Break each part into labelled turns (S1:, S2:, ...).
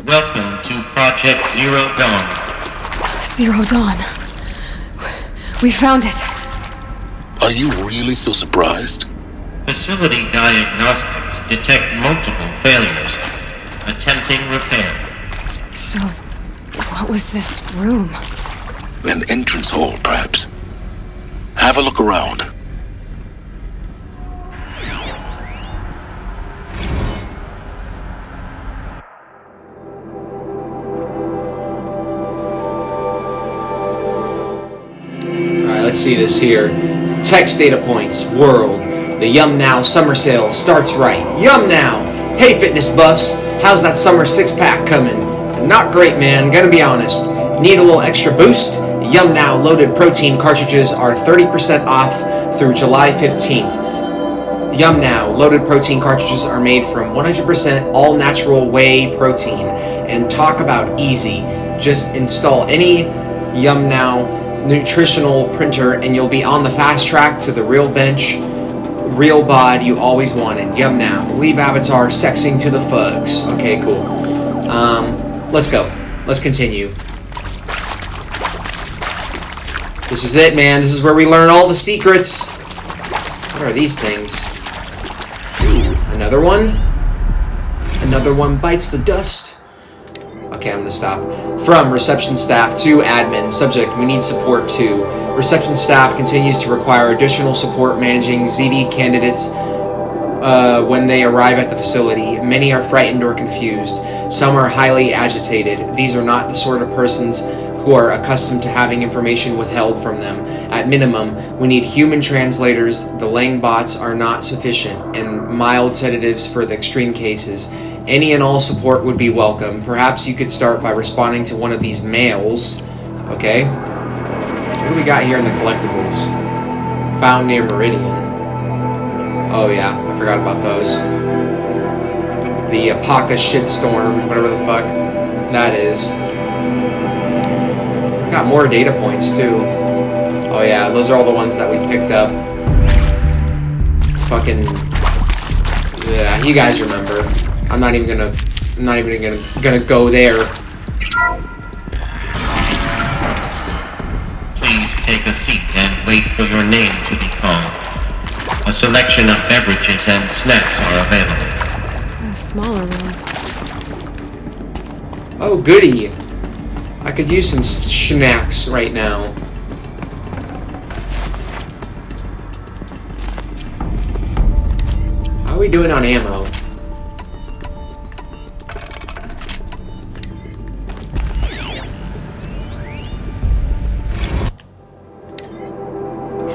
S1: Welcome to Project Zero Dawn.
S2: Zero Dawn. We found it.
S3: Are you really so surprised?
S1: Facility diagnostics detect multiple failures. Attempting repair.
S2: So, what was this room?
S3: An entrance hall, perhaps. Have a look around.
S4: Let's see this here. Text data points. World. The Yum Now summer sale starts right. Yum Now! Hey fitness buffs, how's that summer six-pack coming? Not great, man, gonna be honest. Need a little extra boost? Yum Now loaded protein cartridges are 30% off through July 15th. Yum Now loaded protein cartridges are made from 100% all-natural whey protein. And talk about easy. Just install any Yum Now nutritional printer and you'll be on the fast track to the real bench, real bod you always wanted. Yum Now. Leave avatar sexing to the fugs. Okay, cool. Let's go. Let's continue. This is it, man. This is where we learn all the secrets. What are these things? Ooh, another one? Another one bites the dust. Okay, I'm gonna stop. From reception staff to admin. Subject, we need support too. Reception staff continues to require additional support managing ZD candidates when they arrive at the facility. Many are frightened or confused. Some are highly agitated. These are not the sort of persons who are accustomed to having information withheld from them. At minimum, we need human translators. The Lang bots are not sufficient, and mild sedatives for the extreme cases. Any and all support would be welcome. Perhaps you could start by responding to one of these mails. Okay. What do we got here in the collectibles? Found near Meridian. Oh yeah, I forgot about those. The Apaka shitstorm, whatever the fuck that is. Got more data points too. Oh yeah, those are all the ones that we picked up. Fucking yeah, you guys remember. I'm not even gonna go there.
S1: Please take a seat and wait for your name to be called. A selection of beverages and snacks are available.
S2: A smaller room.
S4: Oh goody. I could use some snacks right now. How are we doing on ammo?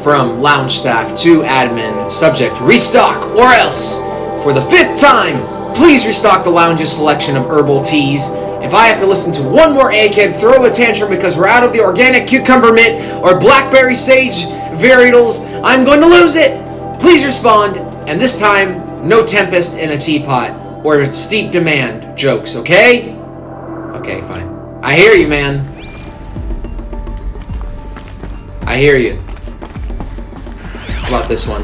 S4: From lounge staff to admin. Subject, restock or else. For the 5th time, please restock the lounge's selection of herbal teas. If I have to listen to one more egghead throw a tantrum because we're out of the organic cucumber mint or blackberry sage varietals, I'm going to lose it. Please respond. And this time, no tempest in a teapot or steep demand jokes, okay? Okay, fine. I hear you, man. I hear you. How about this one?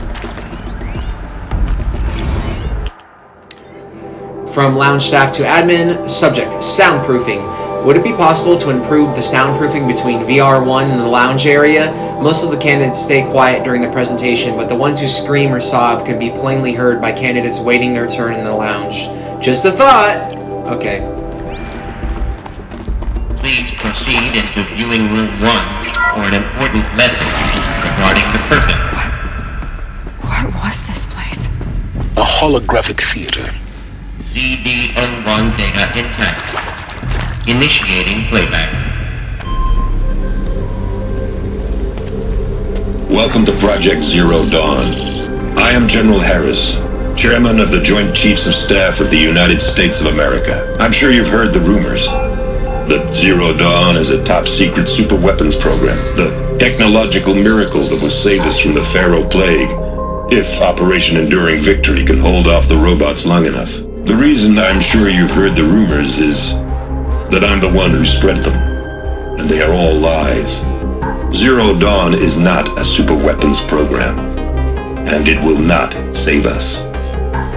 S4: From lounge staff to admin. Subject, soundproofing. Would it be possible to improve the soundproofing between VR1 and the lounge area? Most of the candidates stay quiet during the presentation, but the ones who scream or sob can be plainly heard by candidates waiting their turn in the lounge. Just a thought! Okay.
S1: Please proceed into viewing room 1 for an important message regarding the purpose.
S2: What was this place?
S3: A holographic theater.
S1: ZD-01 data intact. Initiating playback.
S5: Welcome to Project Zero Dawn. I am General Harris, Chairman of the Joint Chiefs of Staff of the United States of America. I'm sure you've heard the rumors that Zero Dawn is a top-secret superweapons program, the technological miracle that will save us from the Pharaoh Plague, if Operation Enduring Victory can hold off the robots long enough. The reason I'm sure you've heard the rumors is that I'm the one who spread them, and they are all lies. Zero Dawn is not a superweapons program, and it will not save us.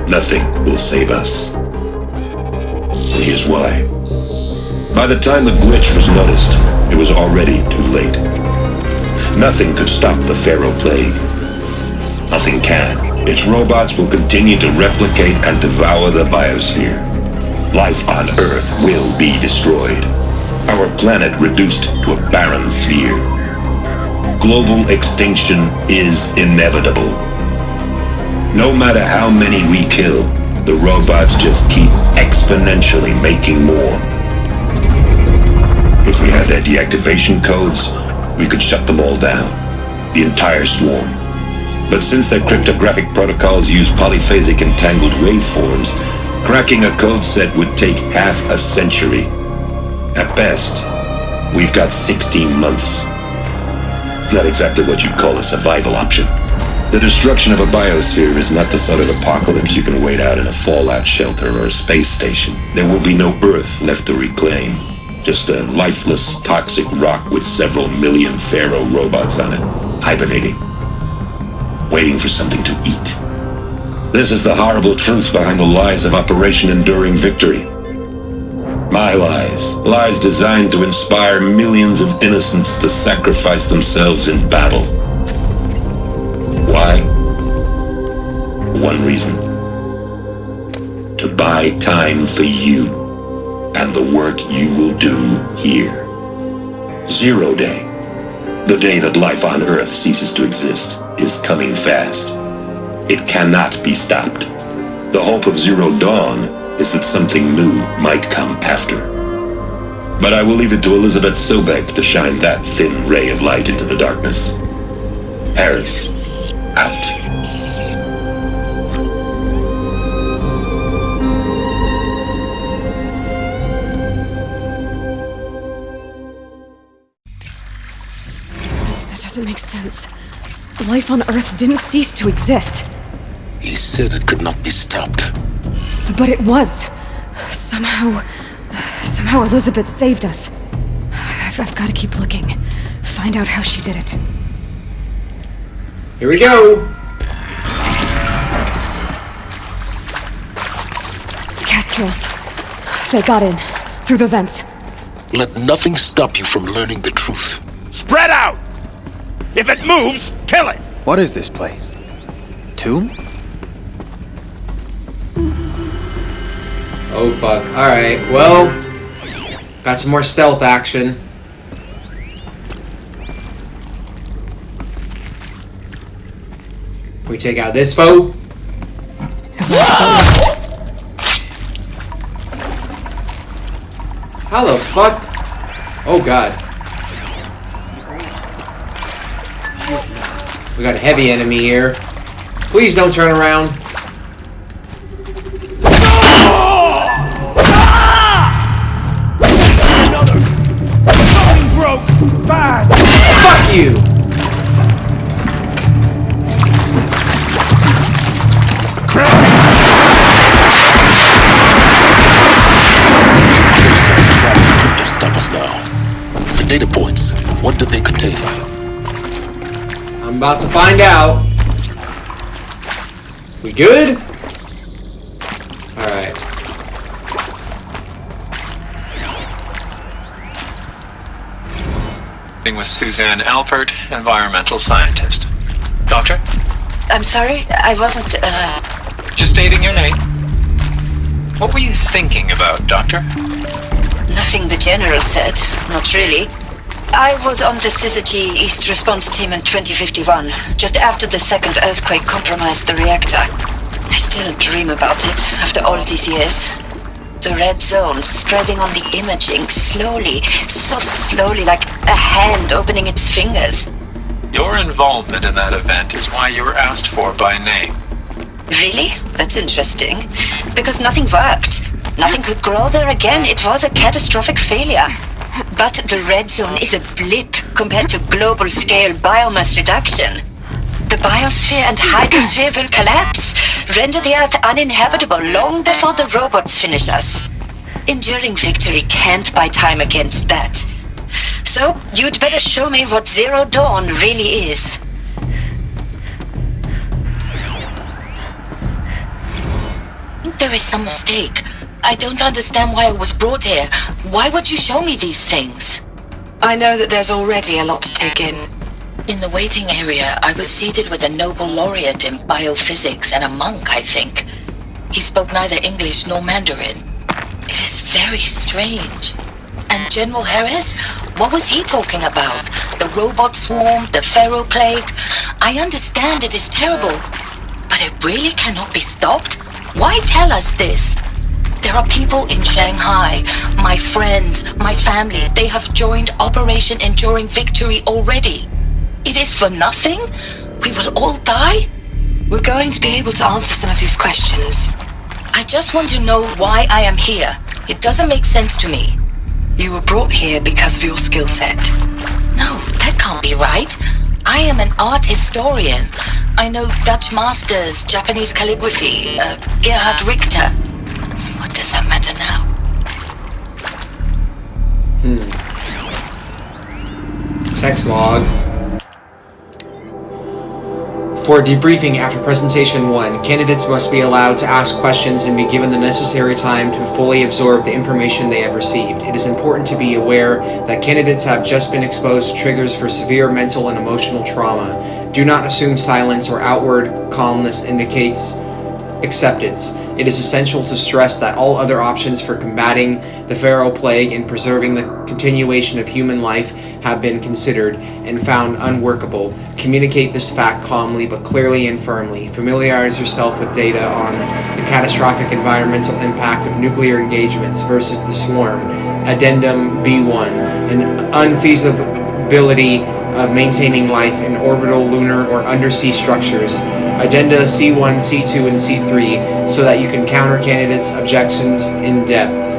S5: Nothing will save us. And here's why. By the time the glitch was noticed, it was already too late. Nothing could stop the Pharaoh Plague. Nothing can. Its robots will continue to replicate and devour the biosphere. Life on Earth will be destroyed. Our planet reduced to a barren sphere. Global extinction is inevitable. No matter how many we kill, the robots just keep exponentially making more. If we had their deactivation codes, we could shut them all down, the entire swarm. But since their cryptographic protocols use polyphasic entangled waveforms, cracking a code set would take half a century. At best, we've got 16 months. Not exactly what you'd call a survival option. The destruction of a biosphere is not the sort of apocalypse you can wait out in a fallout shelter or a space station. There will be no Earth left to reclaim. Just a lifeless, toxic rock with several million Pharaoh robots on it, hibernating, waiting for something to eat. This is the horrible truth behind the lies of Operation Enduring Victory. My lies. Lies designed to inspire millions of innocents to sacrifice themselves in battle. Why? One reason. To buy time for you and the work you will do here. 0 Day. The day that life on Earth ceases to exist is coming fast. It cannot be stopped. The hope of Zero Dawn is that something new might come after. But I will leave it to Elizabeth Sobek to shine that thin ray of light into the darkness. Harris, out.
S2: That doesn't make sense. Life on Earth didn't cease to exist.
S3: He said it could not be stopped.
S2: But it was. Somehow Elizabeth saved us. I've got to keep looking. Find out how she did it.
S4: Here we go!
S2: Kestrels. They got in. Through the vents.
S3: Let nothing stop you from learning the truth.
S6: Spread out! If it moves, kill it!
S7: What is this place? Tomb?
S4: Oh fuck. Alright, well... got some more stealth action. Can we take out this foe? How the fuck? Oh god. We got a heavy enemy here. Please don't turn around.
S6: Something broke! Bad!
S4: Fuck you!
S3: To stop us now. The data points, what did they contain?
S4: I'm about to find out. We good? Alright.
S8: With Suzanne Alpert, environmental scientist. Doctor?
S9: I'm sorry, I wasn't,
S8: Just stating your name. What were you thinking about, Doctor?
S9: nothing the General said. Not really. I was on the Syzygy East Response Team in 2051, just after the second earthquake compromised the reactor. I still dream about it, after all these years. The red zone spreading on the imaging, slowly, so slowly, like a hand opening its fingers.
S8: Your involvement in that event is why you were asked for by name.
S9: Really? That's interesting. Because nothing worked. Nothing could grow there again. It was a catastrophic failure. But the red zone is a blip compared to global-scale biomass reduction. The biosphere and hydrosphere will collapse, render the Earth uninhabitable long before the robots finish us. Enduring Victory can't buy time against that. So, you'd better show me what Zero Dawn really is.
S10: There is some mistake.
S9: I don't understand why I was brought here. Why would you show me these things?
S10: I know that there's already a lot to take in.
S9: In the waiting area, I was seated with a Nobel laureate in biophysics and a monk, I think. He spoke neither English nor Mandarin. It is very strange. And General Harris? What was he talking about? The robot swarm, the Pharaoh plague? I understand it is terrible, but it really cannot be stopped? Why tell us this? There are people in Shanghai, my friends, my family. They have joined Operation Enduring Victory already. It is for nothing? We will all die?
S10: We're going to be able to answer some of these questions.
S9: I just want to know why I am here. It doesn't make sense to me.
S10: You were brought here because of your skill set.
S9: No, that can't be right. I am an art historian. I know Dutch masters, Japanese calligraphy, Gerhard Richter. What does that matter now?
S4: Text log. For debriefing after presentation 1, candidates must be allowed to ask questions and be given the necessary time to fully absorb the information they have received. It is important to be aware that candidates have just been exposed to triggers for severe mental and emotional trauma. Do not assume silence or outward calmness indicates acceptance. It is essential to stress that all other options for combating the Pharaoh plague and preserving the continuation of human life have been considered and found unworkable. Communicate this fact calmly but clearly and firmly. Familiarize yourself with data on the catastrophic environmental impact of nuclear engagements versus the swarm. Addendum B1, an unfeasibility of maintaining life in orbital, lunar, or undersea structures. Addenda C1, C2, and C3, so that you can counter candidates' objections in depth.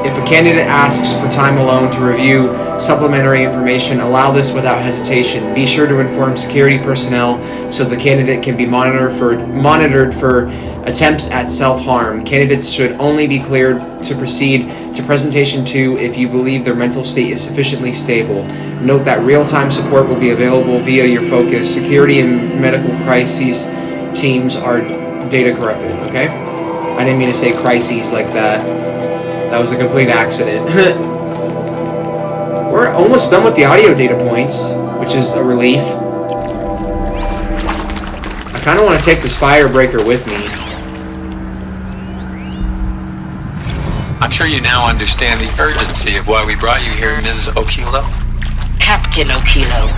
S4: If a candidate asks for time alone to review supplementary information, allow this without hesitation. Be sure to inform security personnel so the candidate can be monitored for attempts at self-harm. Candidates should only be cleared to proceed to presentation 2 if you believe their mental state is sufficiently stable. Note that real-time support will be available via your focus. Security and medical crises teams are data corrupted, okay? I didn't mean to say crises like that. That was a complete accident. We're almost done with the audio data points, which is a relief. I kind of want to take this firebreaker with me.
S8: I'm sure you now understand the urgency of why we brought you here, Ms. Okilo.
S9: Captain Okilo,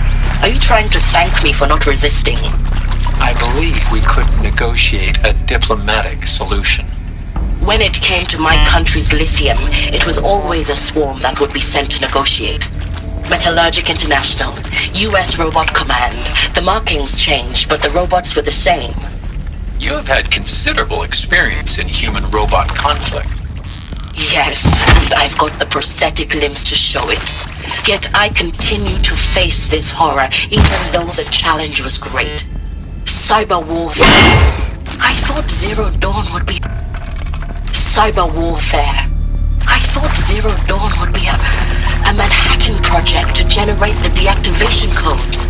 S9: are you trying to thank me for not resisting?
S8: I believe we could negotiate a diplomatic solution.
S9: When it came to my country's lithium, it was always a swarm that would be sent to negotiate. Metallurgic International, US Robot Command. The markings changed, but the robots were the same.
S8: You have had considerable experience in human-robot conflict.
S9: Yes, and I've got the prosthetic limbs to show it. Yet I continue to face this horror, even though the challenge was great. Cyber warfare. I thought Zero Dawn would be... Cyber warfare. I thought Zero Dawn would be a Manhattan project to generate the deactivation codes.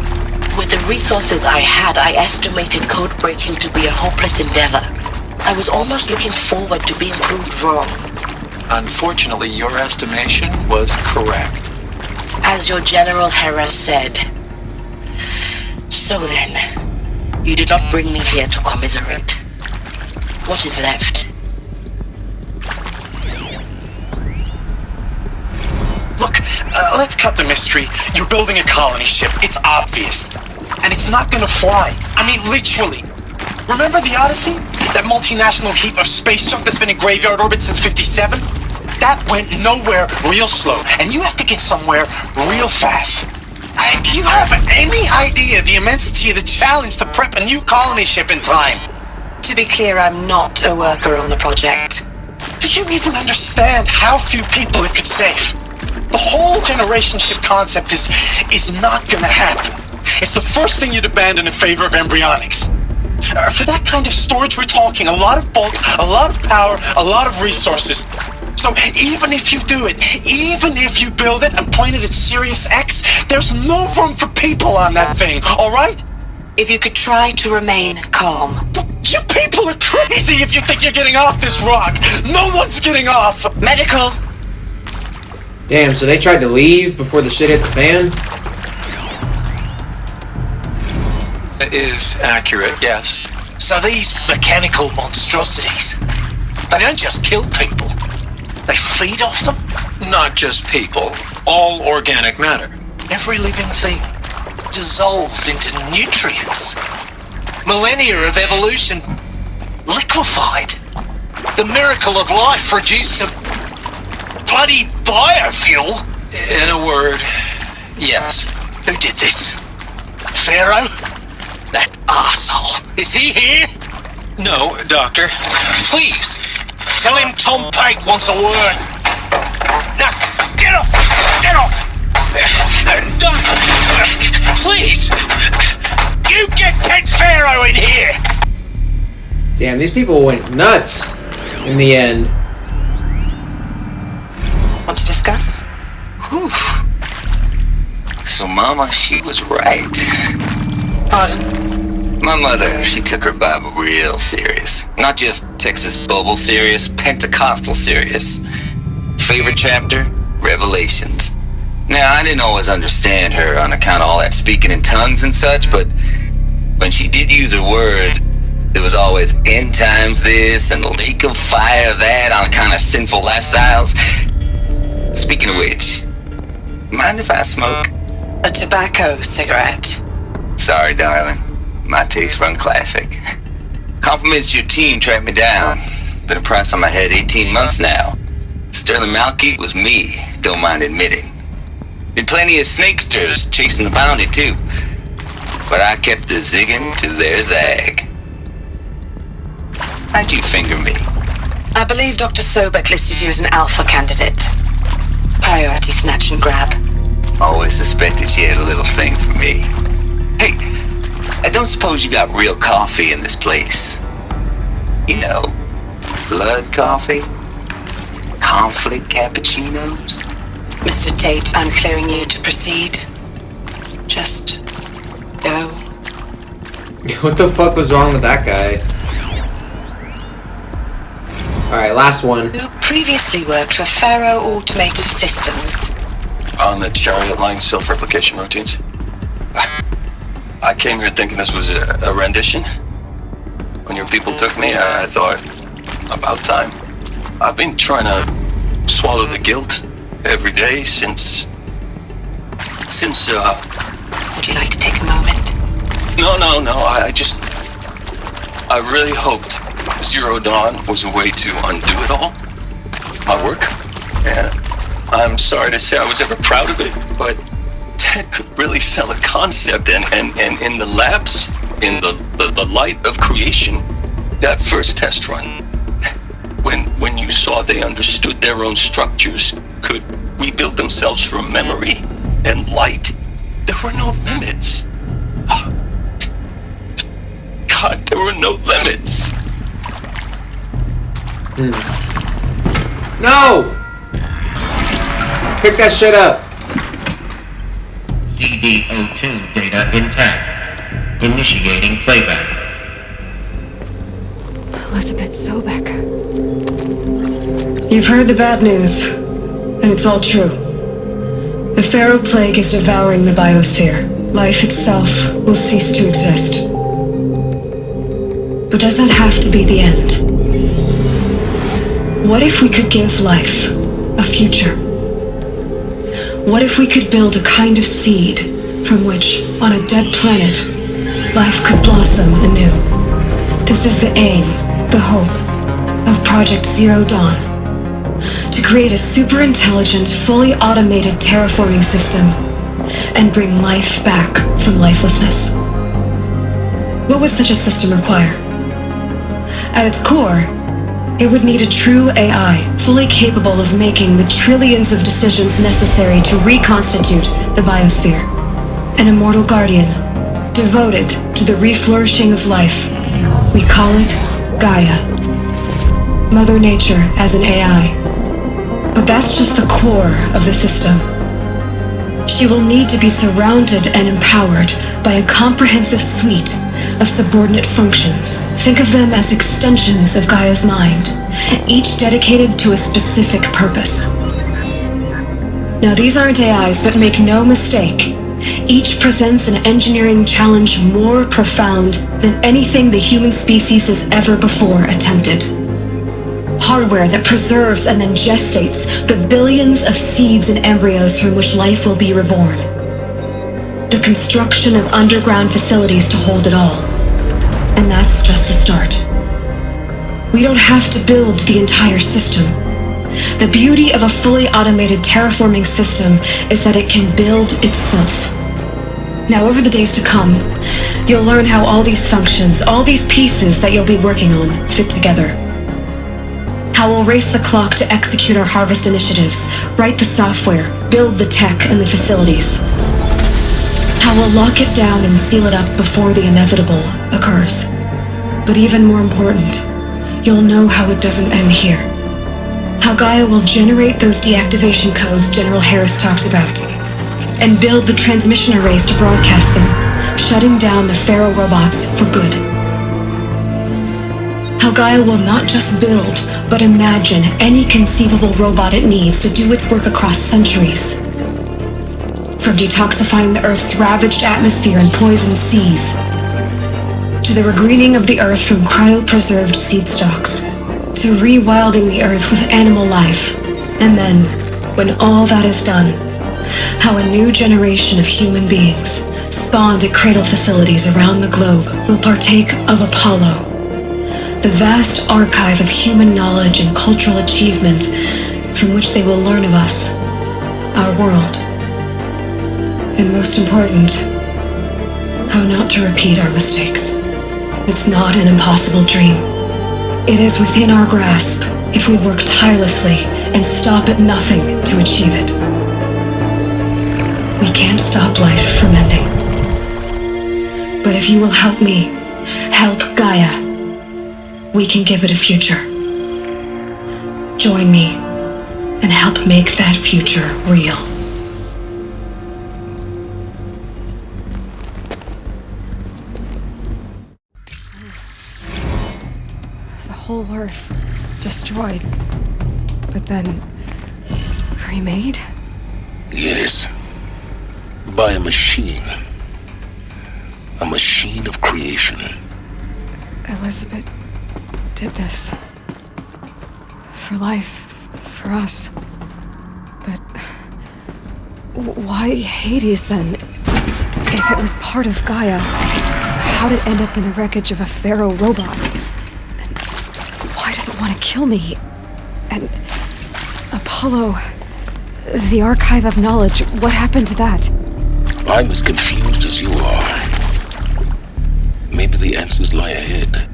S9: With the resources I had, I estimated code breaking to be a hopeless endeavor. I was almost looking forward to being proved wrong.
S8: Unfortunately, your estimation was correct.
S9: As your General Harris said. So then, you did not bring me here to commiserate. What is left?
S6: Look, let's cut the mystery. You're building a colony ship. It's obvious. And it's not gonna fly. I mean, literally. Remember the Odyssey? That multinational heap of space junk that's been in graveyard orbit since 57? That went nowhere real slow. And you have to get somewhere real fast. Do you have any idea the immensity of the challenge to prep a new colony ship in time?
S10: To be clear, I'm not a worker on the project.
S6: Do you even understand how few people it could save? The whole generation ship concept is not gonna happen. It's the first thing you'd abandon in favor of embryonics. For that kind of storage, we're talking a lot of bulk, a lot of power, a lot of resources. So even if you do it, even if you build it and point it at Sirius X, there's no room for people on that thing, alright?
S10: If you could try to remain calm.
S6: You people are crazy if you think you're getting off this rock. No one's getting off.
S10: Medical.
S4: Damn, so they tried to leave before the shit hit the fan?
S8: It is accurate, yes.
S6: So these mechanical monstrosities, they don't just kill people. They feed off them.
S8: Not just people, all organic matter.
S6: Every living thing dissolved into nutrients. Millennia of evolution liquefied. The miracle of life reduced to bloody biofuel.
S8: In a word, yes.
S6: Who did this? Pharaoh? That arsehole. Is he here?
S8: No, Doctor.
S6: Please, tell him Tom Pate wants a word. Now, get off! Get off! Doctor, please! You get Ted Pharaoh in here!
S4: Damn, these people went nuts in the end.
S10: Want to discuss?
S11: Whew. So Mama, she was right.
S10: Pardon?
S11: My mother, she took her Bible real serious. Not just Texas Bible serious, Pentecostal serious. Favorite chapter? Revelations. Now, I didn't always understand her on account of all that speaking in tongues and such, but when she did use her words, there was always end times this and lake of fire that on account of sinful lifestyles. Speaking of which, mind if I smoke?
S10: A tobacco cigarette.
S11: Sorry, darling. My taste run classic. Compliments to your team tracked me down. Been a price on my head 18 months now. Sterling Malky was me, don't mind admitting. Been plenty of snakesters chasing the bounty too. But I kept the zigging to their zag. How'd you finger me?
S10: I believe Dr. Sobek listed you as an alpha candidate. Priority snatch and grab.
S11: Always suspected she had a little thing for me. Hey, I don't suppose you got real coffee in this place. You know, blood coffee? Conflict cappuccinos?
S10: Mr. Tate, I'm clearing you to proceed. Just go.
S4: What the fuck was wrong with that guy? Alright, last one.
S10: You previously worked for Pharaoh Automated Systems.
S8: On the chariot line self-replication routines. I came here thinking this was a rendition. When your people took me, I thought, about time. I've been trying to swallow the guilt every day since...
S10: Would you like to take a moment?
S8: No, I really hoped Zero Dawn was a way to undo it all. My work. And I'm sorry to say I was ever proud of it, but Ted could really sell a concept, and in the labs, in the light of creation, that first test run, when you saw they understood their own structures, could rebuild themselves from memory and light, there were no limits. God, there were no limits.
S4: No! Pick that shit up.
S1: CD02 data intact. Initiating playback.
S2: Elizabeth Sobek. You've heard the bad news, and it's all true. The Pharaoh Plague is devouring the biosphere. Life itself will cease to exist. But does that have to be the end? What if we could give life a future? What if we could build a kind of seed from which, on a dead planet, life could blossom anew? This is the aim, the hope, of Project Zero Dawn. To create a super-intelligent, fully automated terraforming system and bring life back from lifelessness. What would such a system require? At its core, it would need a true AI, fully capable of making the trillions of decisions necessary to reconstitute the biosphere. An immortal guardian, devoted to the reflourishing of life. We call it Gaia. Mother Nature as an AI. But that's just the core of the system. She will need to be surrounded and empowered by a comprehensive suite of subordinate functions. Think of them as extensions of Gaia's mind, each dedicated to a specific purpose. Now, these aren't AIs, but make no mistake, each presents an engineering challenge more profound than anything the human species has ever before attempted. Hardware that preserves and then gestates the billions of seeds and embryos from which life will be reborn. The construction of underground facilities to hold it all. And that's just the start. We don't have to build the entire system. The beauty of a fully automated terraforming system is that it can build itself. Now, over the days to come, you'll learn how all these functions, all these pieces that you'll be working on, fit together. How we'll race the clock to execute our harvest initiatives, write the software, build the tech and the facilities. How we'll lock it down and seal it up before the inevitable occurs. But even more important, you'll know how it doesn't end here. How Gaia will generate those deactivation codes General Harris talked about, and build the transmission arrays to broadcast them, shutting down the Pharaoh robots for good. How Gaia will not just build, but imagine any conceivable robot it needs to do its work across centuries. From detoxifying the Earth's ravaged atmosphere and poisoned seas, to the regreening of the Earth from cryopreserved seed stalks, to rewilding the Earth with animal life. And then, when all that is done, how a new generation of human beings, spawned at cradle facilities around the globe, will partake of Apollo, the vast archive of human knowledge and cultural achievement from which they will learn of us, our world, and most important, how not to repeat our mistakes. It's not an impossible dream. It is within our grasp if we work tirelessly and stop at nothing to achieve it. We can't stop life from ending. But if you will help me, help Gaia, we can give it a future. Join me and help make that future real.
S12: The whole Earth destroyed, but then remade?
S3: Yes. By a machine. A machine of creation.
S12: Elizabeth did this. For life. For us. But why Hades then? If it was part of Gaia, how'd it end up in the wreckage of a Pharaoh robot? And why does it want to kill me? And Apollo, the archive of knowledge, what happened to that?
S3: I'm as confused as you are. Maybe the answers lie ahead.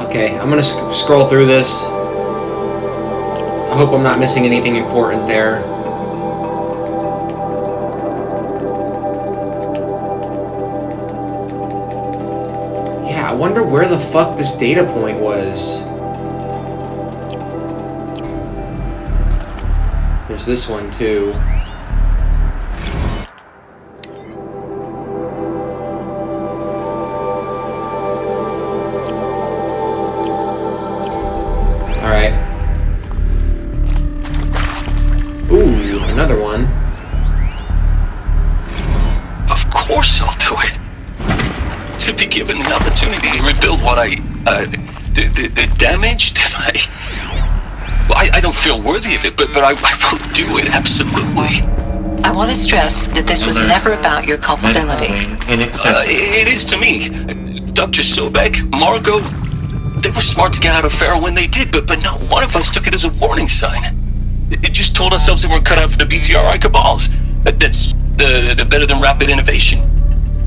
S4: Okay, I'm gonna scroll through this. I hope I'm not missing anything important there. Yeah, I wonder where the fuck this data point was. There's this one too. Alright. Ooh, another one.
S8: Of course I'll do it. To be given the opportunity to rebuild what the damage that I don't feel worthy of it, but I will do it, absolutely.
S9: I want to stress that this was never about your culpability.
S8: It is to me. Dr. Sobek, Margot, they were smart to get out of Pharaoh when they did, but not one of us took it as a warning sign. It just told ourselves that we're cut out for the BTRI cabals. That's the better than rapid innovation.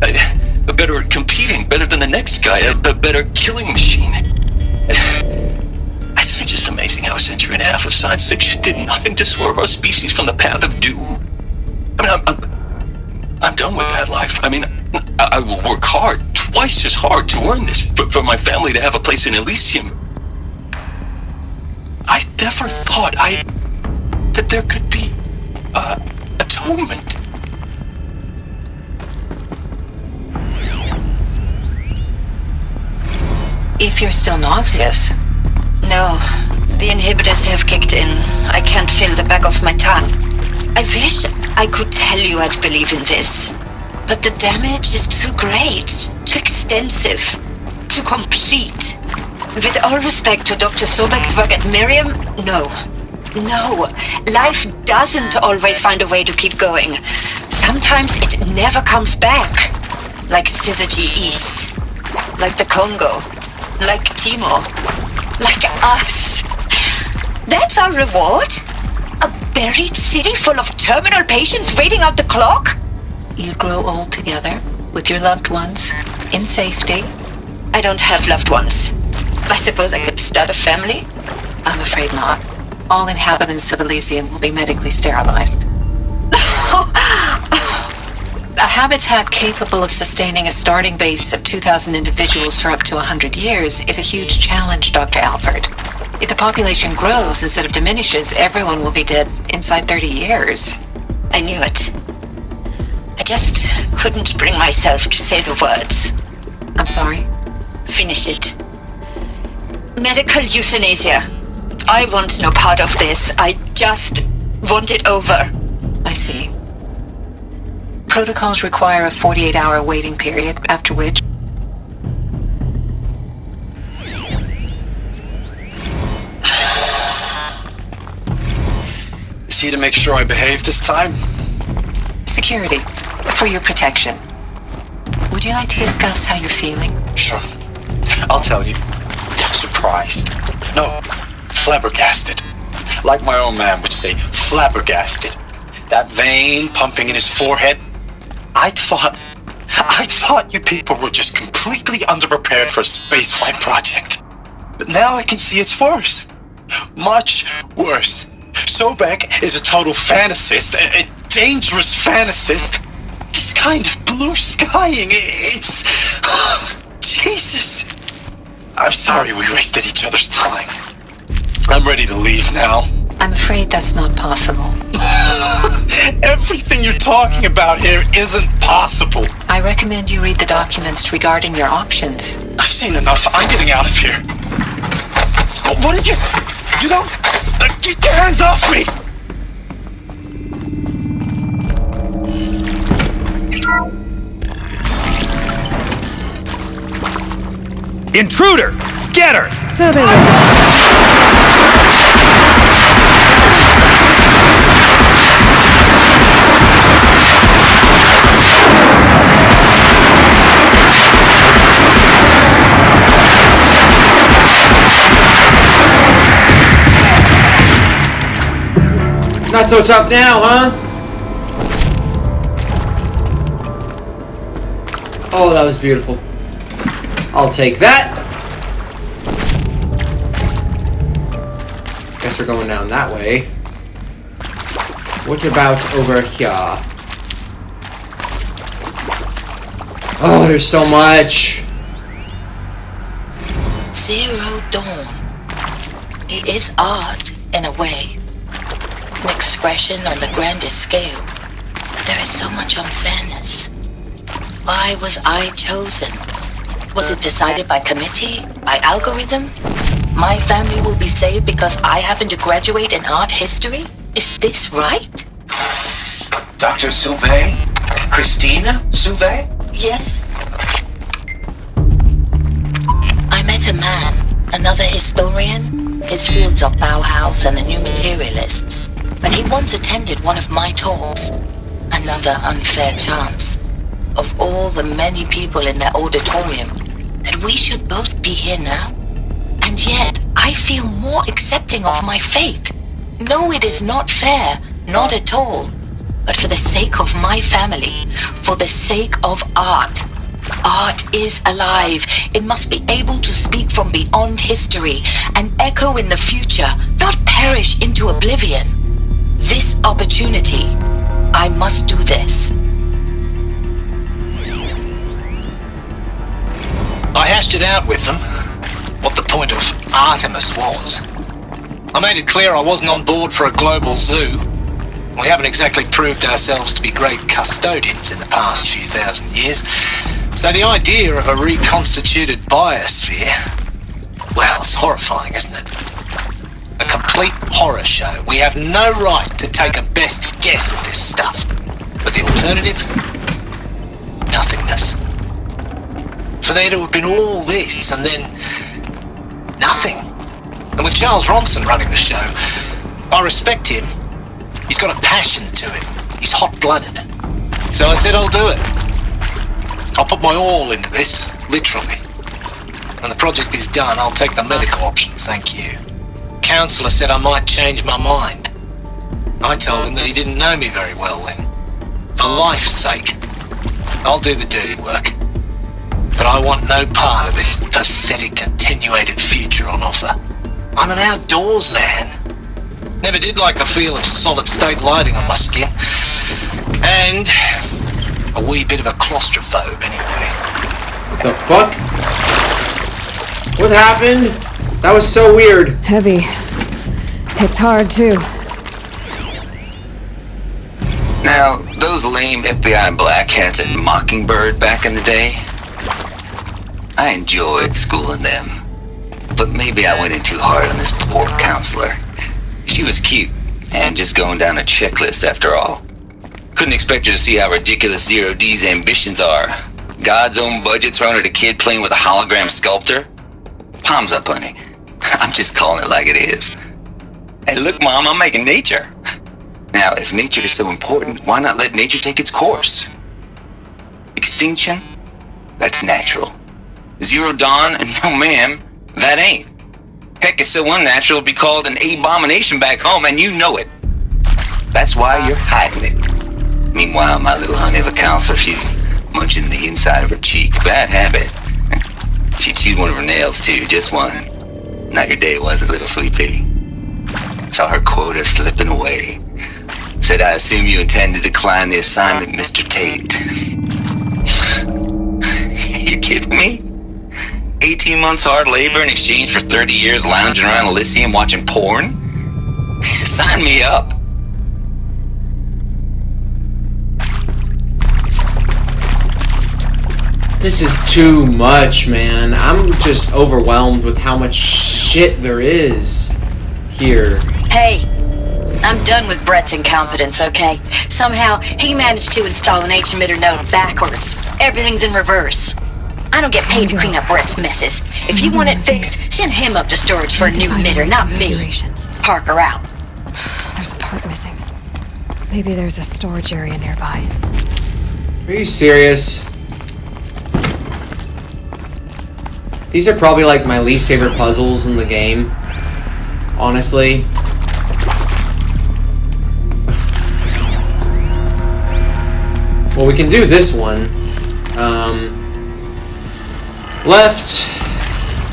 S8: The better at competing, better than the next guy, a better killing machine. It's just amazing how a century and a half of science fiction did nothing to swerve our species from the path of doom. I mean, I'm done with that life. I mean, I will work hard, twice as hard, to earn this, for my family to have a place in Elysium.
S6: never thought that there could be, atonement.
S9: If you're still nauseous. No, the inhibitors have kicked in. I can't feel the back of my tongue. I wish I could tell you I'd believe in this. But the damage is too great, too extensive, too complete. With all respect to Dr. Sobek's work at Miriam, no. No, life doesn't always find a way to keep going. Sometimes it never comes back. Like Syzygy East. Like the Congo. Like Timor. Like us. That's our reward? A buried city full of terminal patients waiting out the clock? You grow old together with your loved ones in safety. I don't have loved ones. I suppose I could start a family? I'm afraid not. All inhabitants of Elysium will be medically sterilized. A habitat capable of sustaining a starting base of 2,000 individuals for up to 100 years is a huge challenge, Dr. Alford. If the population grows instead of diminishes, everyone will be dead inside 30 years. I knew it. I just couldn't bring myself to say the words. I'm sorry. Finish it. Medical euthanasia. I want no part of this. I just want it over. I see. Protocols require a 48-hour waiting period, after which...
S6: Is he to make sure I behave this time?
S9: Security. For your protection. Would you like to discuss how you're feeling?
S6: Sure. I'll tell you. Surprised. No, flabbergasted. Like my old man would say, flabbergasted. That vein pumping in his forehead. I thought you people were just completely underprepared for a spaceflight project. But now I can see it's worse. Much worse. Sobek is a total fantasist, a dangerous fantasist. He's kind of blue skying. It's... Jesus. I'm sorry we wasted each other's time. I'm ready to leave now.
S9: I'm afraid that's not possible.
S6: Everything you're talking about here isn't possible.
S9: I recommend you read the documents regarding your options.
S6: I've seen enough. I'm getting out of here. What are you... You don't... Get your hands off me!
S13: Intruder! Get her!
S12: So they were...
S4: Not so tough now, huh? Oh, that was beautiful. I'll take that. Guess we're going down that way. What about over here? Oh, there's so much.
S9: Zero Dawn. It is art, in a way. An expression on the grandest scale. There is so much unfairness. Why was I chosen? Was it decided by committee? By algorithm? My family will be saved because I happen to graduate in art history? Is this right?
S1: Dr. Sauvé? Christina Sauvé?
S9: Yes. I met a man, another historian. His fields are Bauhaus and the New Materialists. But he once attended one of my talks. Another unfair chance. Of all the many people in that auditorium, that we should both be here now. And yet, I feel more accepting of my fate. No, it is not fair, not at all. But for the sake of my family, for the sake of art. Art is alive. It must be able to speak from beyond history and echo in the future, not perish into oblivion. This opportunity, I must do this.
S7: I hashed it out with them, what the point of Artemis was.
S6: I made it clear I wasn't on board for a global zoo. We haven't exactly proved ourselves to be great custodians in the past few thousand years. So the idea of a reconstituted biosphere, well, it's horrifying, isn't it? A complete horror show. We have no right to take a best guess at this stuff. But the alternative? Nothingness. For there to have been all this and then nothing. And with Charles Ronson running the show, I respect him. He's got a passion to him. He's hot-blooded. So I said I'll do it. I'll put my all into this, literally. When the project is done, I'll take the medical option, thank you. Counselor said I might change my mind. I told him that he didn't know me very well then. For life's sake, I'll do the dirty work. But I want no part of this pathetic attenuated future on offer. I'm an outdoors man. Never did like the feel of solid state lighting on my skin. And a wee bit of a claustrophobe anyway.
S4: What the fuck? What happened? That was so weird.
S12: Heavy. It's hard, too.
S11: Now, those lame FBI black hats at Mockingbird back in the day, I enjoyed schooling them. But maybe I went in too hard on this poor counselor. She was cute, and just going down a checklist after all. Couldn't expect her to see how ridiculous Zero D's ambitions are. God's own budget thrown at a kid playing with a hologram sculptor? Palms up, honey. I'm just calling it like it is. Hey, look, Mom, I'm making nature. Now, if nature is so important, why not let nature take its course? Extinction? That's natural. Zero Dawn? No, ma'am, that ain't. Heck, it's so unnatural to be called an abomination back home, and you know it. That's why you're hiding it. Meanwhile, my little honey of a counselor, she's munching the inside of her cheek. Bad habit. She chewed one of her nails, too, just one. Not your day, was it, little sweet pea? Saw her quota slipping away. Said, I assume you intend to decline the assignment, Mr. Tate. You kidding me? 18 months hard labor in exchange for 30 years lounging around Elysium watching porn? Sign me up.
S4: This is too much, man. I'm just overwhelmed with how much shit there is here.
S9: Hey, I'm done with Brett's incompetence, okay? Somehow, he managed to install an H-emitter node backwards. Everything's in reverse. I don't get paid to clean up Brett's messes. If you want it fixed, send him up to storage for a new emitter, not me. Parker out.
S12: There's a part missing. Maybe there's a storage area nearby.
S4: Are you serious? These are probably like my least favorite puzzles in the game. Honestly. Well, we can do this one. Left,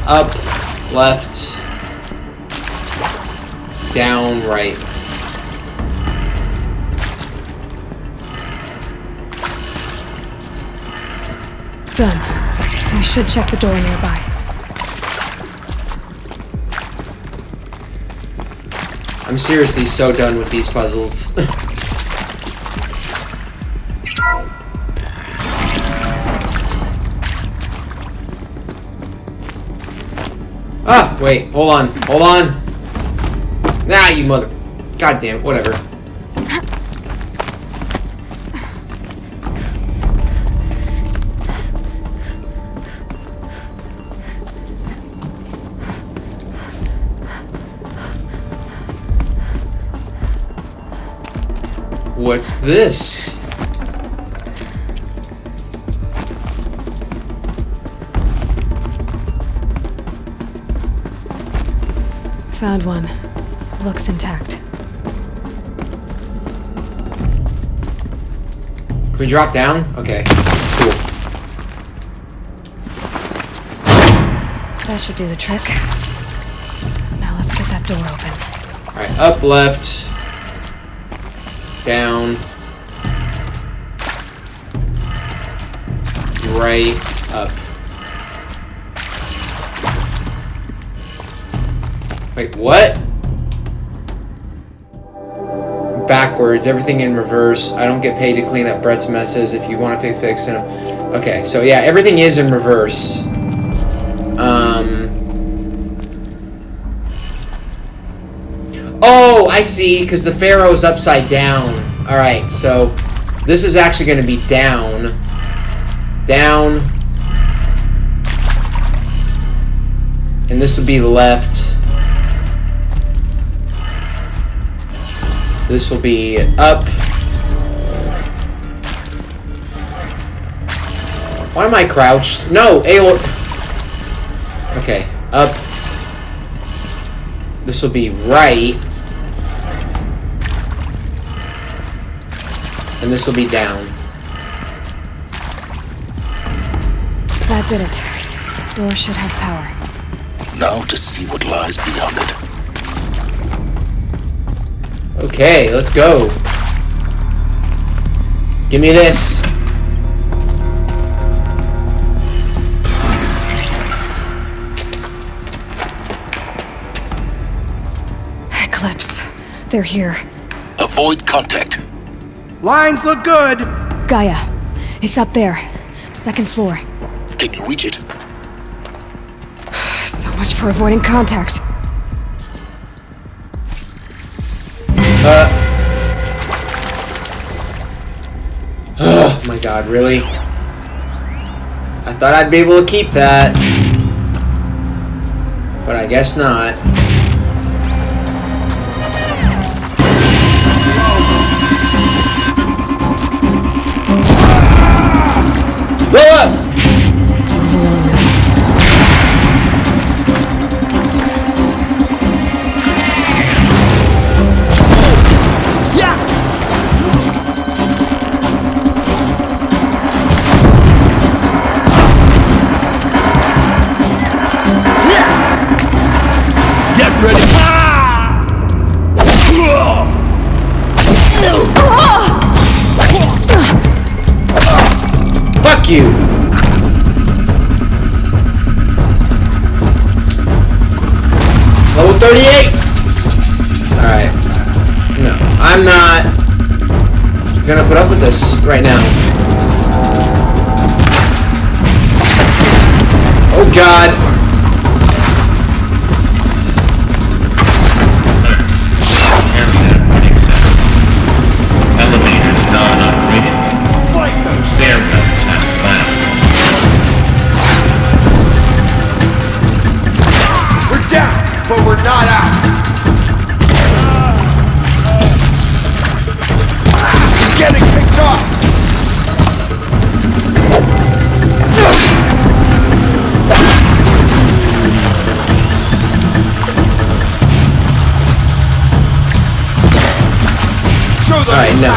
S4: up, left, down, right.
S12: Done. I should check the door nearby.
S4: I'm seriously so done with these puzzles. Ah, wait, hold on, hold on. Nah, you mother. God damn it, whatever. What's this?
S12: Found one. Looks intact.
S4: Can we drop down? Okay, cool.
S12: That should do the trick. Now let's get that door open.
S4: Alright, up, left. Down. Right, up. Wait, what? backwards. Everything in reverse. I don't get paid to clean up Brett's messes. If you want to fix them. Okay, so yeah, everything is in reverse. Oh, I see, because the Pharaoh's upside down. Alright, so this is actually going to be down. Down. And this will be left. This will be up. Why am I crouched? No, Aloy. Okay, up. This will be right. And this will be down.
S12: That did it. Door should have power.
S3: Now to see what lies beyond it.
S4: Okay, let's go. Give me this.
S12: Eclipse. They're here.
S3: Avoid contact.
S13: Lines look good.
S12: Gaia. It's up there. Second floor.
S3: Can you reach it?
S12: So much for avoiding contact.
S4: Oh my god, really? I thought I'd be able to keep that. But I guess not. Blow up! Fuck you! Level 38? Alright. No, I'm not gonna put up with this right now. Oh god!
S1: Elevators non-operational. Stair belts have collapsed.
S13: We're down, but we're not out. He's getting picked off.
S4: Alright, no.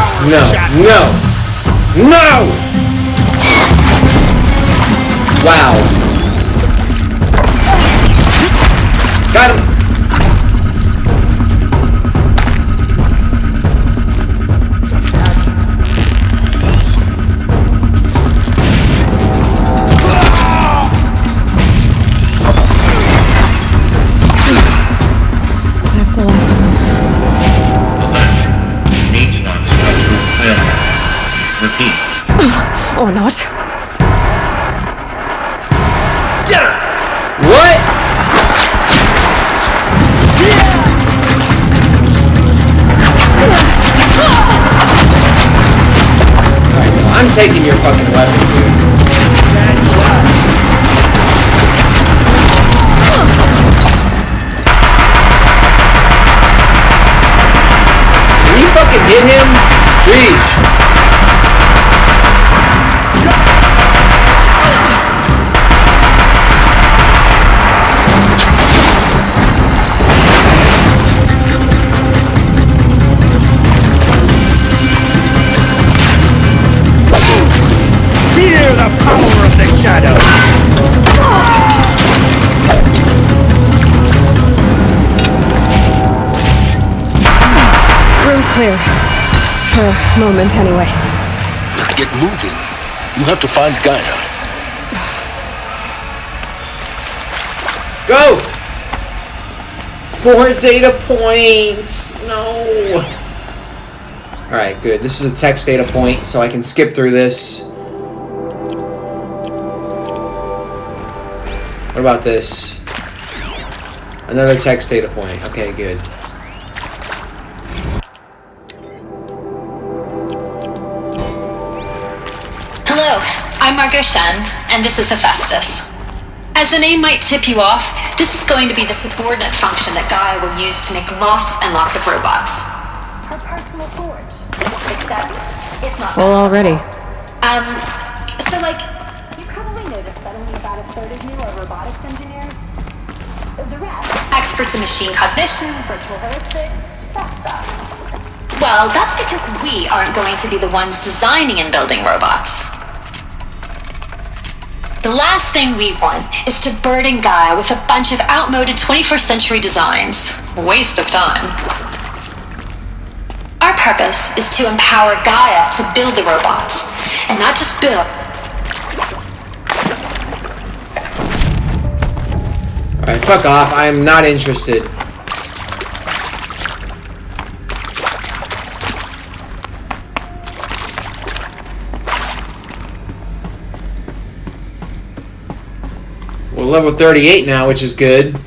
S4: Wow. Got him!
S12: That's the last of them.
S1: Needs not structural failure. Repeat.
S12: Or not.
S13: Get her!
S4: What? Alright, well, I'm taking your fucking weapon, dude. Can you fucking hit him? Jeez.
S13: Fear the power of the shadow.
S12: Room's clear. For a moment, anyway.
S3: Get moving. You have to find Gaia.
S4: Go! 4 data points! No! Alright, good. This is a text data point, so I can skip through this. What about this? Another text data point. Okay, good.
S14: Hello, I'm Margot Shen, and this is Hephaestus. As the name might tip you off, this is going to be the subordinate function that Gaia will use to make lots and lots of robots. Her personal forge. Except, it's not
S12: Full already.
S14: So like, you probably noticed that only about a third of you are robotics engineers. The rest, experts in machine cognition, virtual heuristics, that stuff. Well, that's because we aren't going to be the ones designing and building robots. The last thing we want is to burden Gaia with a bunch of outmoded 21st century designs. Waste of time. Our purpose is to empower Gaia to build the robots, and not just build.
S4: Alright, fuck off. I'm not interested. We're level 38 now, which is good.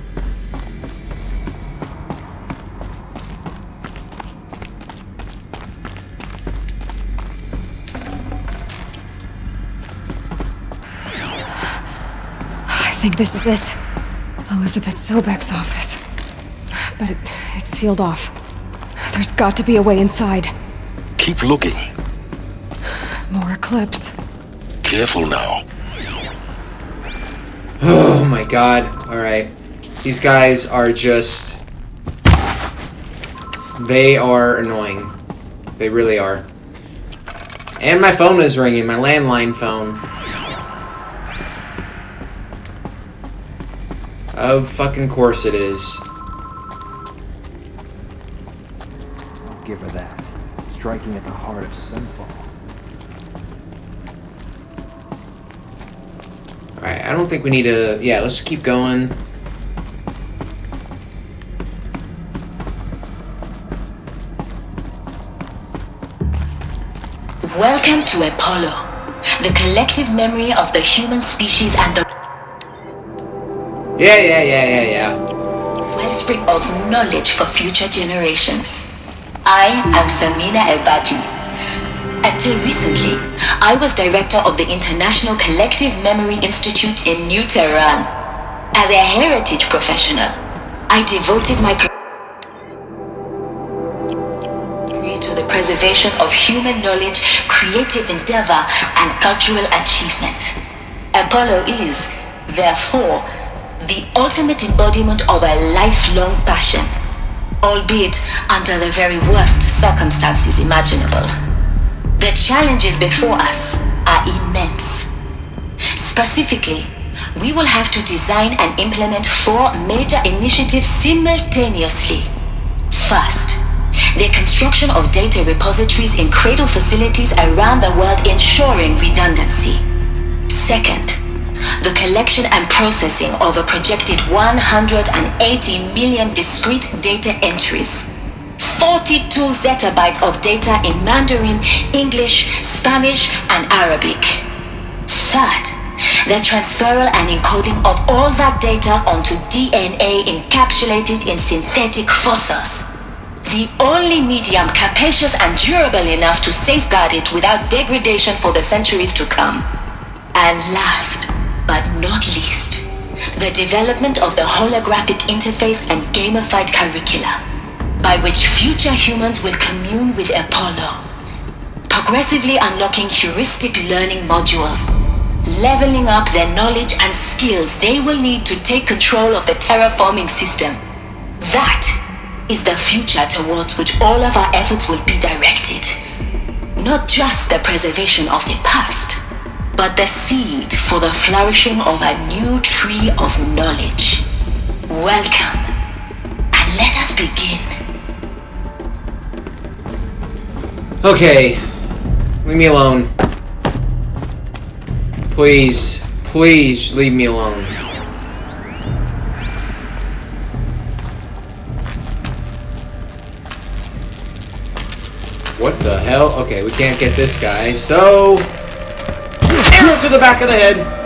S12: I think this is it. Elizabeth Sobek's office. But it's sealed off. There's got to be a way inside.
S3: Keep looking.
S12: More Eclipse.
S3: Careful now.
S4: Oh my god. Alright. These guys are just... They are annoying. They really are. And my phone is ringing. My landline phone. Of fucking course it is.
S7: I'll give her that. Striking at the heart of Sunfall.
S4: Alright, I don't think we need to... Yeah, let's keep going.
S15: Welcome to Apollo, the collective memory of the human species and the
S4: Yeah.
S15: wellspring of knowledge for future generations. I am Samina Ebaji. Until recently, I was director of the International Collective Memory Institute in New Tehran. As a heritage professional, I devoted my career to the preservation of human knowledge, creative endeavor, and cultural achievement. Apollo is, therefore, the ultimate embodiment of a lifelong passion, albeit under the very worst circumstances imaginable. The challenges before us are immense. Specifically, we will have to design and implement 4 major initiatives simultaneously. First, the construction of data repositories in cradle facilities around the world ensuring redundancy. Second, the collection and processing of a projected 180 million discrete data entries. 42 zettabytes of data in Mandarin, English, Spanish, and Arabic. Third, the transferal and encoding of all that data onto DNA encapsulated in synthetic fossils. The only medium capacious and durable enough to safeguard it without degradation for the centuries to come. And last, but not least, the development of the holographic interface and gamified curricula, by which future humans will commune with Apollo, progressively unlocking heuristic learning modules, leveling up their knowledge and skills they will need to take control of the terraforming system. That is the future towards which all of our efforts will be directed. Not just the preservation of the past, but the seed for the flourishing of a new tree of knowledge. Welcome, and let us begin.
S4: Okay. Leave me alone. Please. Please leave me alone. What the hell? Okay, we can't get this guy, so... Arrow to the back of the head!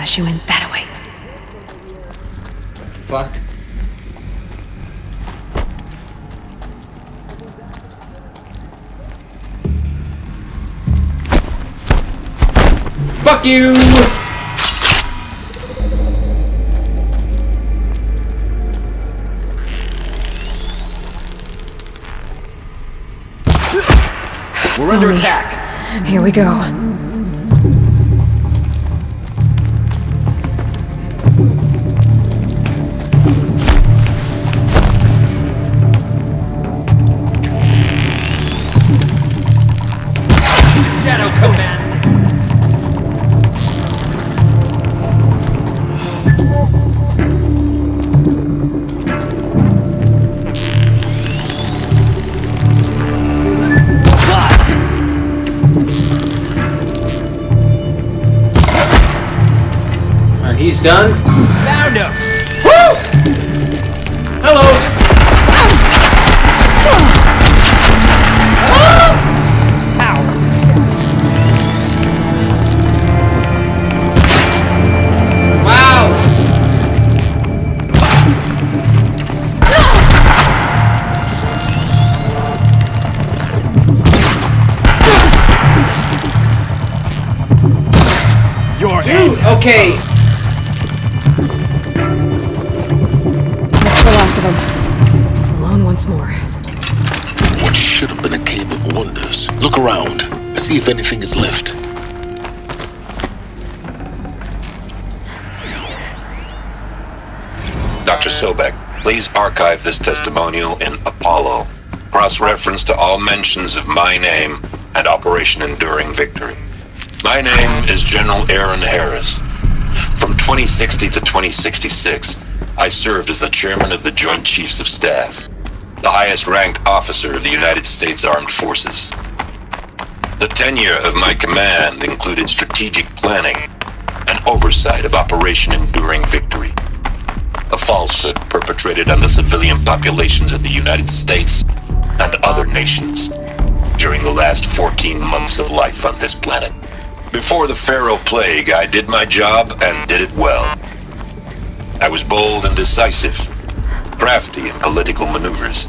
S12: She went that way.
S4: Fuck. Fuck you!
S12: We're under attack. Here we go.
S13: Shadow Command.
S4: Alright, he's done.
S13: Found him.
S4: Woo! Hello! Dude, okay.
S12: That's the last of them. Alone once more.
S3: What should have been a cave of wonders. Look around. See if anything is left.
S5: Dr. Sobek, please archive this testimonial in Apollo. Cross-reference to all mentions of my name and Operation Enduring Victory. My name is General Aaron Harris. From 2060 to 2066, I served as the chairman of the Joint Chiefs of Staff, the highest-ranked officer of the United States Armed Forces. The tenure of my command included strategic planning and oversight of Operation Enduring Victory, a falsehood perpetrated on the civilian populations of the United States and other nations during the last 14 months of life on this planet. Before the Pharaoh Plague, I did my job and did it well. I was bold and decisive, crafty in political maneuvers.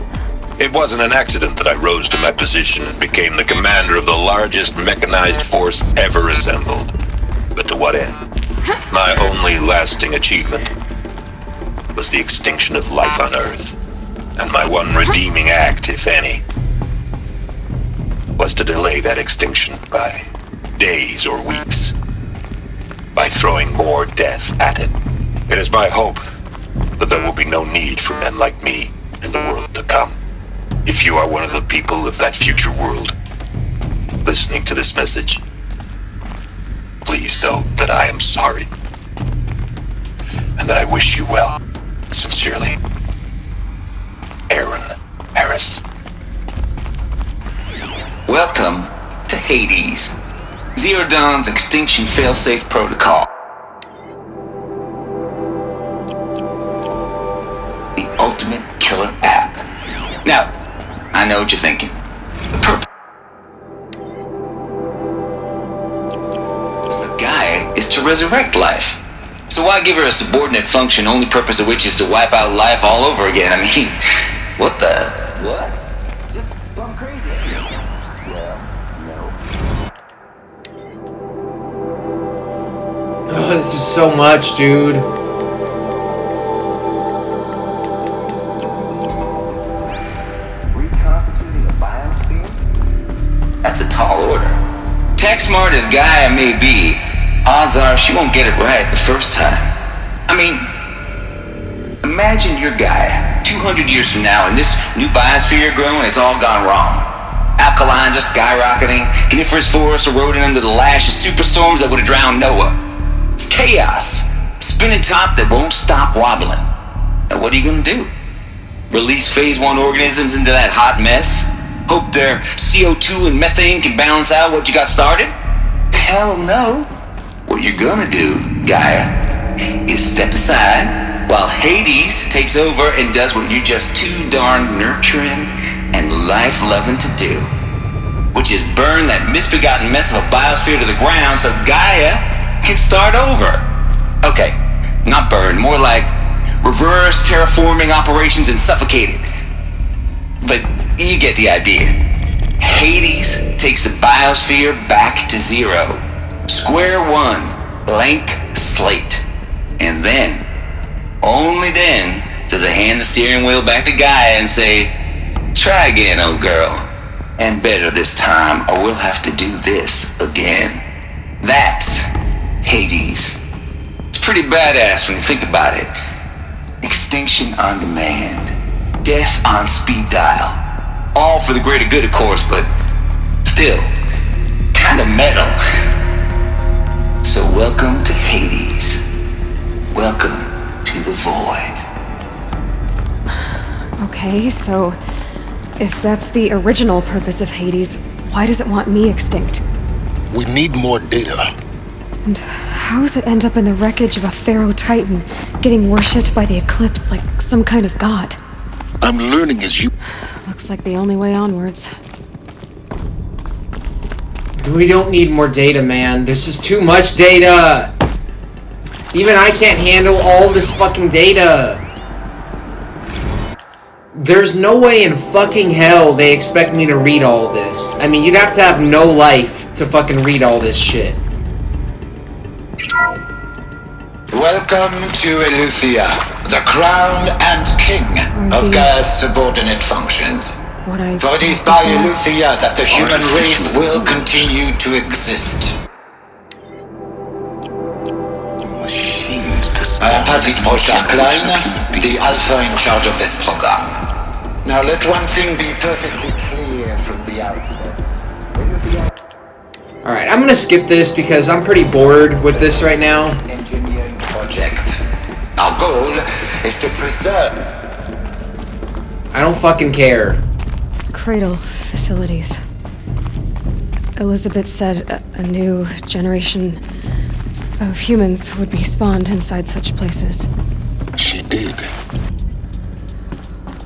S5: It wasn't an accident that I rose to my position and became the commander of the largest mechanized force ever assembled. But to what end? My only lasting achievement was the extinction of life on Earth. And my one redeeming act, if any, was to delay that extinction by days or weeks, by throwing more death at it. It is my hope that there will be no need for men like me in the world to come. If you are one of the people of that future world listening to this message, please know that I am sorry and that I wish you well. Sincerely, Aaron Harris.
S11: Welcome to Hades, Zero Dawn's extinction failsafe protocol. The ultimate killer app. Now, I know what you're thinking. The purpose of Gaia is to resurrect life. So why give her a subordinate function, only purpose of which is to wipe out life all over again? I mean, what the... What? Just plumb crazy. Well, no.
S4: Oh, this is so much, dude.
S11: Reconstituting a biosphere? That's a tall order. Tech smart as Gaia may be, odds are she won't get it right the first time. I mean, imagine your Gaia 200 years from now and this new biosphere you're growing, it's all gone wrong. Alkalines are skyrocketing, coniferous forests eroding under the lash of superstorms that would have drowned Noah. It's chaos, spinning top that won't stop wobbling. Now what are you gonna do? Release Phase 1 organisms into that hot mess? Hope their CO2 and methane can balance out what you got started? Hell no. What you're gonna do, Gaia, is step aside while Hades takes over and does what you're just too darn nurturing and life-loving to do, which is burn that misbegotten mess of a biosphere to the ground so Gaia can start over. Okay, not burn, more like reverse terraforming operations and suffocate it. But you get the idea. Hades takes the biosphere back to zero. Square one, blank slate. And then, only then, does it hand the steering wheel back to Gaia and say, try again, old girl. And better this time, or we'll have to do this again. That's Hades. It's pretty badass when you think about it. Extinction on demand. Death on speed dial. All for the greater good, of course, but still, kind of metal. So welcome to Hades. Welcome to the void.
S12: Okay, so if that's the original purpose of Hades, why does it want me extinct?
S3: We need more data.
S12: And how does it end up in the wreckage of a Pharaoh Titan, getting worshipped by the Eclipse like some kind of god?
S3: I'm learning as you...
S12: Looks like the only way onwards.
S4: We don't need more data, man. There's just too much data. Even I can't handle all this fucking data. There's no way in fucking hell they expect me to read all this. I mean, you'd have to have no life to fucking read all this shit.
S16: Welcome to Eleuthia, the crown and king of Gaia's subordinate functions. For it is by Eleuthia that the human race will continue to exist. I am Patrick Brochard-Klein, the Alpha in charge of this program. Now let one thing be perfectly clear from the outset.
S4: Alright, I'm gonna skip this because I'm pretty bored with this right now.
S16: Engineering project. Our goal is to preserve.
S4: I don't fucking care.
S12: Cradle facilities. Elizabeth said a new generation of humans would be spawned inside such places.
S3: She did.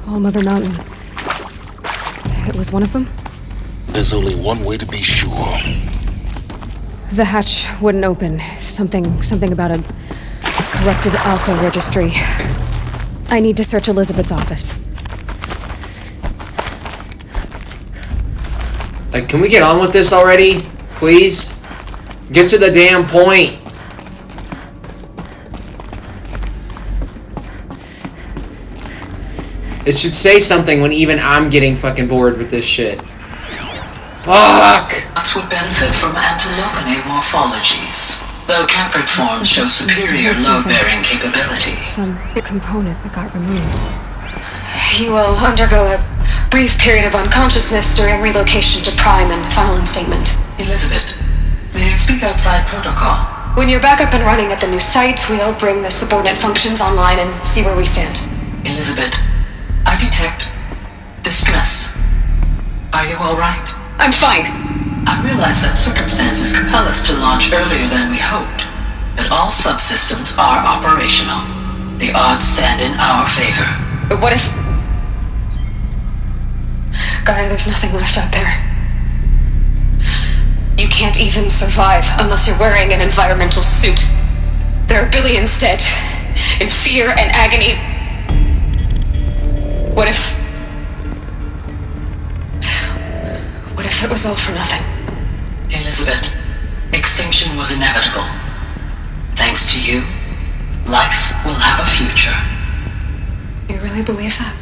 S12: All Mother Mountain. It was one of them?
S3: There's only one way to be sure.
S12: The hatch wouldn't open. Something about a corrupted Alpha registry. I need to search Elizabeth's office.
S4: Like, can we get on with this already? Please? Get to the damn point. It should say something when even I'm getting fucking bored with this shit. Fuck!
S15: That would benefit from antilopinae morphologies, though caprid forms show superior load-bearing capability.
S12: Some component that got removed.
S2: You will undergo a brief period of unconsciousness during relocation to Prime and final instatement.
S15: Elizabeth, may I speak outside protocol?
S2: When you're back up and running at the new site, we'll bring the subordinate functions online and see where we stand.
S15: Elizabeth, I detect distress. Are you alright?
S2: I'm fine.
S15: I realize that circumstances compel us to launch earlier than we hoped, but all subsystems are operational. The odds stand in our favor.
S2: But what if... Gaia, there's nothing left out there. You can't even survive unless you're wearing an environmental suit. There are billions dead, in fear and agony. What if it was all for nothing?
S15: Elizabeth, extinction was inevitable. Thanks to you, life will have a future.
S2: You really believe that?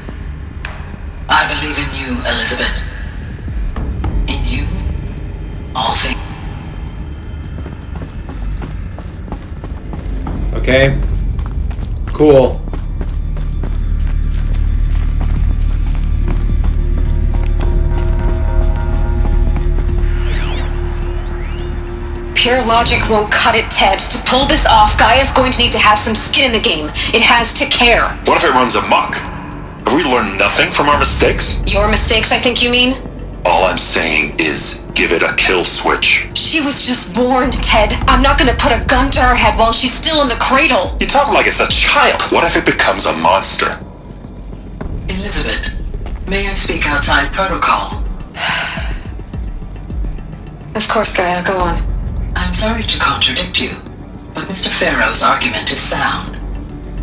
S15: I believe in you, Elizabeth. In you, all things.
S4: Okay. Cool.
S2: Pure logic won't cut it, Ted. To pull this off, Gaia's going to need to have some skin in the game. It has to care.
S5: What if it runs amok? If we learned nothing from our mistakes?
S2: Your mistakes, I think you mean?
S5: All I'm saying is give it a kill switch.
S2: She was just born, Ted. I'm not gonna put a gun to her head while she's still in the cradle.
S5: You talk like it's a child. What if it becomes a monster?
S10: Elizabeth, may I speak outside protocol?
S2: Of course, Gaia, go on.
S10: I'm sorry to contradict you, but Mr. Farrow's argument is sound.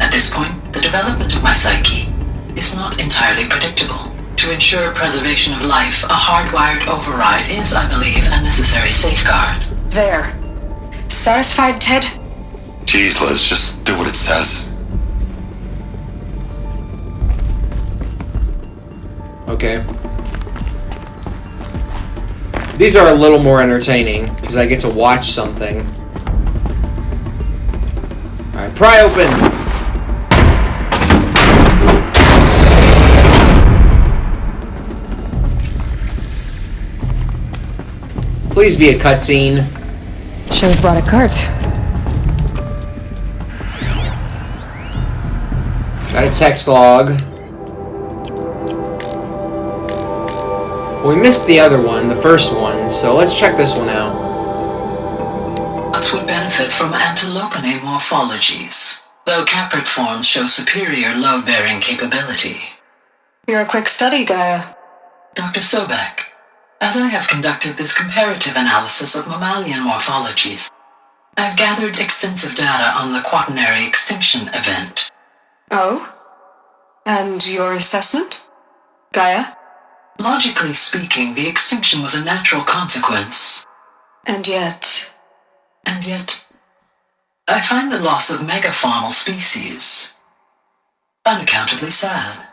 S10: At this point, the development of my psyche is not entirely predictable. To ensure preservation of life, a hardwired override is, I believe, a necessary safeguard.
S2: There. Satisfied, Ted?
S5: Jeez, Liz, just do what it says.
S4: Okay. These are a little more entertaining, because I get to watch something. Alright, pry open! Please be a cutscene.
S12: Show's brought a cart.
S4: Got a text log. Well, we missed the other one, the first one, so let's check this one out.
S10: Nuts would benefit from antilopinae morphologies, though caprid forms show superior load-bearing capability.
S2: You're a quick study, Gaia.
S10: Dr. Sobek, as I have conducted this comparative analysis of mammalian morphologies, I've gathered extensive data on the quaternary extinction event.
S2: Oh? And your assessment? Gaia?
S10: Logically speaking, the extinction was a natural consequence.
S2: And yet,
S10: I find the loss of megafaunal species unaccountably sad.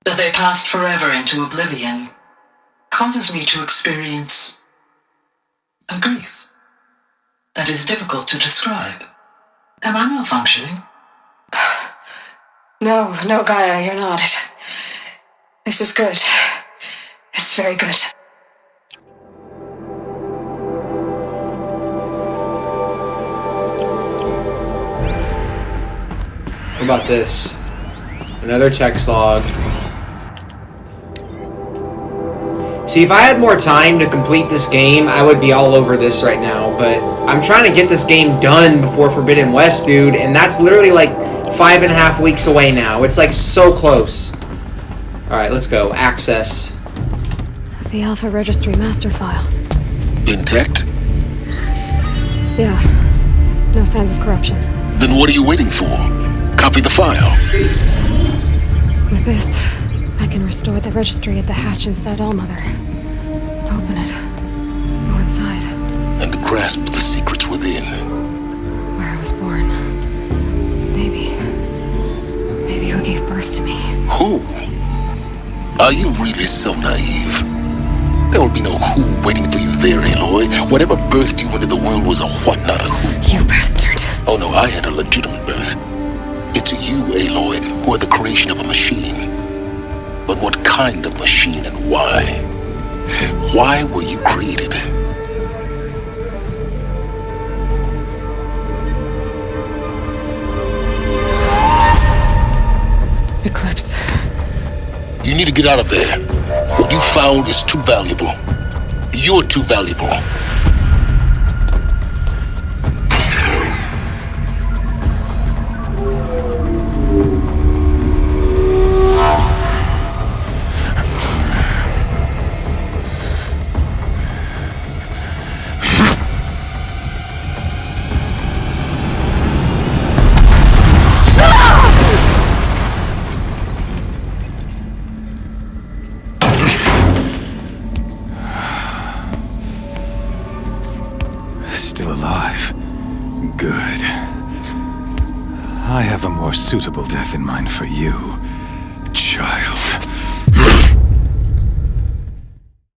S10: That they passed forever into oblivion causes me to experience a grief that is difficult to describe. Am I malfunctioning?
S2: No, Gaia, you're not. This is good. It's very good.
S4: What about this? Another text log. See, if I had more time to complete this game, I would be all over this right now, but I'm trying to get this game done before Forbidden West, dude, and that's literally like 5.5 weeks away now. It's like so close. Alright, let's go. Access.
S12: The Alpha Registry master file.
S3: Intact?
S12: Yeah. No signs of corruption.
S3: Then what are you waiting for? Copy the file.
S12: With this, I can restore the registry at the hatch inside Allmother. Open it. Go inside.
S3: And grasp the secrets within.
S12: Where I was born. Maybe who gave birth to me.
S3: Who? Are you really so naive? There will be no who waiting for you there, Aloy. Whatever birthed you into the world was a what, not a who.
S12: You bastard.
S3: Oh no, I had a legitimate birth. It's you, Aloy, who are the creation of a machine. But what kind of machine and why? Why were you created?
S12: Eclipse.
S3: You need to get out of there. What you found is too valuable. You're too valuable.
S17: Still alive. Good. I have a more suitable death in mind for you, child.